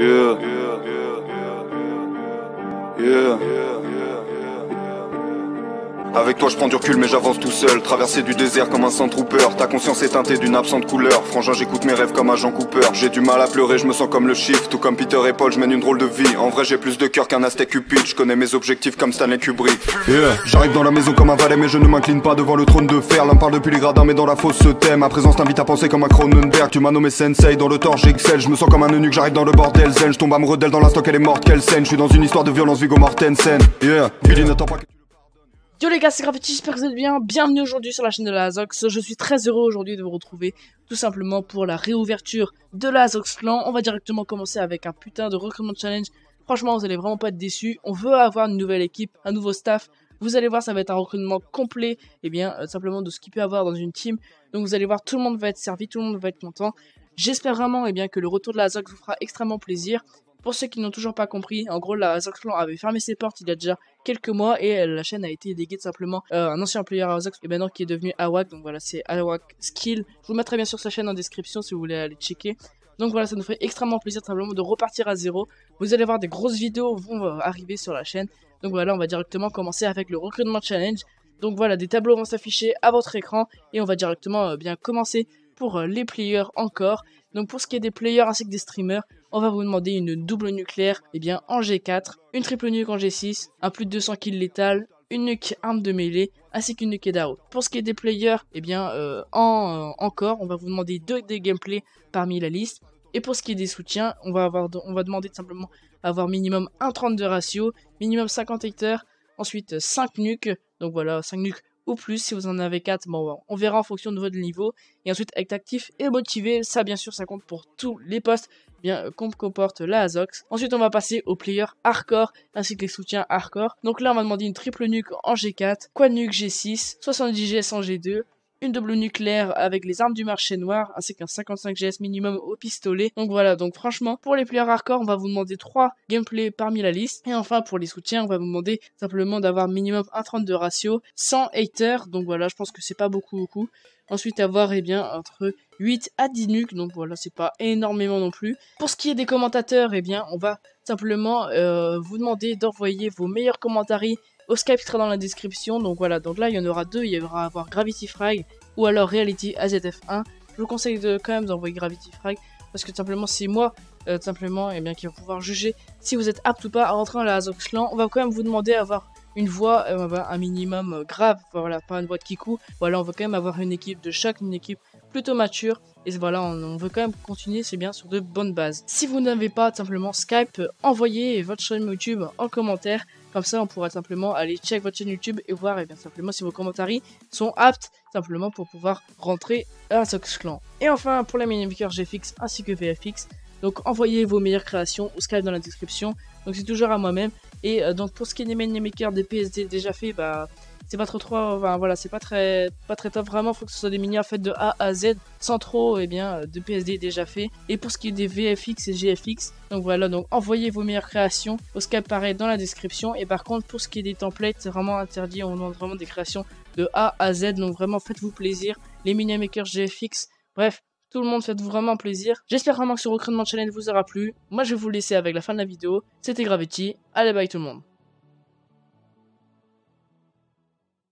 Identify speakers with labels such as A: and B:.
A: Yeah. Yeah. Avec toi je prends du recul mais j'avance tout seul. Traverser du désert comme un Sandtrooper. Ta conscience est teintée d'une absente couleur. Frangin j'écoute mes rêves comme agent Cooper. J'ai du mal à pleurer, je me sens comme le Shift. Tout comme Peter et Paul, je mène une drôle de vie. En vrai j'ai plus de cœur qu'un Aztec Cupid. Je connais mes objectifs comme Stanley Kubrick. Yeah. J'arrive dans la maison comme un valet mais je ne m'incline pas devant le trône de fer. L'un parle depuis les gradins mais dans la fosse se tait. Ma présence t'invite à penser comme un Cronenberg. Tu m'as nommé Sensei, dans le tort j'excelle. Je me sens comme un eunuque, j'arrive dans le bordel zen. Je tombe amoureux d'elle dans l'instant qu'elle est morte, quelle scène. Je suis dans une histoire de violence Viggo Mortensen. Yeah. Billy n'attend pas que...
B: Yo les gars, c'est Graffiti, j'espère que vous êtes bien. Bienvenue aujourd'hui sur la chaîne de la Azox. Je suis très heureux aujourd'hui de vous retrouver tout simplement pour la réouverture de la Azox Clan. On va directement commencer avec un putain de recrutement challenge. Franchement, vous allez vraiment pas être déçus. On veut avoir une nouvelle équipe, un nouveau staff. Vous allez voir, ça va être un recrutement complet, et bien simplement de ce qu'il peut y avoir dans une team. Donc vous allez voir, tout le monde va être servi, tout le monde va être content. J'espère vraiment que le retour de la Azox vous fera extrêmement plaisir. Pour ceux qui n'ont toujours pas compris, en gros la Azox Clan avait fermé ses portes il y a déjà quelques mois et la chaîne a été léguée de simplement un ancien player Azox et maintenant qui est devenu Awak, donc voilà c'est Awak Skill. Je vous mettrai bien sûr sa chaîne en description si vous voulez aller checker. Donc voilà, ça nous fait extrêmement plaisir simplement de repartir à zéro. Vous allez voir, des grosses vidéos vont arriver sur la chaîne. Donc voilà, on va directement commencer avec le recrutement challenge. Donc voilà, des tableaux vont s'afficher à votre écran et on va directement bien commencer pour les players encore. Donc pour ce qui est des players ainsi que des streamers, on va vous demander une double nucléaire en G4, une triple nuque en G6, un plus de 200 kills létal, une nuque arme de mêlée, ainsi qu'une nuque d'arrow. Pour ce qui est des players, encore, on va vous demander deux des gameplays parmi la liste. Et pour ce qui est des soutiens, on va demander tout simplement avoir minimum 1,30 de ratio, minimum 50 hectares, ensuite 5 nuques, donc voilà, 5 nuques ou plus. Si vous en avez 4, bon, on verra en fonction de votre niveau. Et ensuite, être actif et motivé, ça bien sûr, ça compte pour tous les postes qu'on comporte la Azox. Ensuite, on va passer aux players hardcore ainsi que les soutiens hardcore. Donc là, on va demander une triple nuque en G4, quad nuque G6, 70 GS en G2, une double nucléaire avec les armes du marché noir, ainsi qu'un 55 GS minimum au pistolet. Donc voilà, donc franchement, pour les players hardcore, on va vous demander 3 gameplays parmi la liste. Et enfin, pour les soutiens, on va vous demander simplement d'avoir minimum 1,30 de ratio, 100 haters. Donc voilà, je pense que c'est pas beaucoup. Ensuite, avoir entre 8 à 10 nuques, donc voilà, c'est pas énormément non plus. Pour ce qui est des commentateurs, on va simplement vous demander d'envoyer vos meilleurs commentaires au Skype qui sera dans la description. Donc voilà, donc là il y en aura deux, il y aura avoir Gravity Frag ou alors Reality AZF1. Je vous conseille quand même d'envoyer Gravity Frag parce que tout simplement c'est moi qui va pouvoir juger si vous êtes apte ou pas à rentrer dans la Azox Clan. On va quand même vous demander d'avoir une voix un minimum grave, voilà, pas une voix de kikou. Voilà, on veut quand même avoir une équipe de choc, une équipe plutôt mature. Et voilà, on veut quand même continuer, c'est bien, sur de bonnes bases. Si vous n'avez pas simplement Skype, envoyez votre chaîne YouTube en commentaire. Comme ça, on pourra simplement aller check votre chaîne YouTube et voir simplement si vos commentaires sont aptes simplement pour pouvoir rentrer à la Azox Clan. Et enfin, pour les minimakers GFX ainsi que VFX, donc envoyez vos meilleures créations au Skype dans la description. Donc c'est toujours à moi-même. Et donc pour ce qui est des minimakers des PSD déjà fait, c'est pas trop, voilà, c'est pas très top. Vraiment, faut que ce soit des miniatures faites de A à Z, sans trop, de PSD déjà fait. Et pour ce qui est des VFX et GFX, donc voilà, donc envoyez vos meilleures créations au Skype pareil dans la description. Et par contre, pour ce qui est des templates, c'est vraiment interdit. On demande vraiment des créations de A à Z. Donc vraiment, faites-vous plaisir. Les minimakers GFX, bref. Tout le monde, faites-vous vraiment plaisir. J'espère vraiment que ce recrutement challenge vous aura plu. Moi, je vais vous laisser avec la fin de la vidéo. C'était Gravity. Allez, bye tout le monde.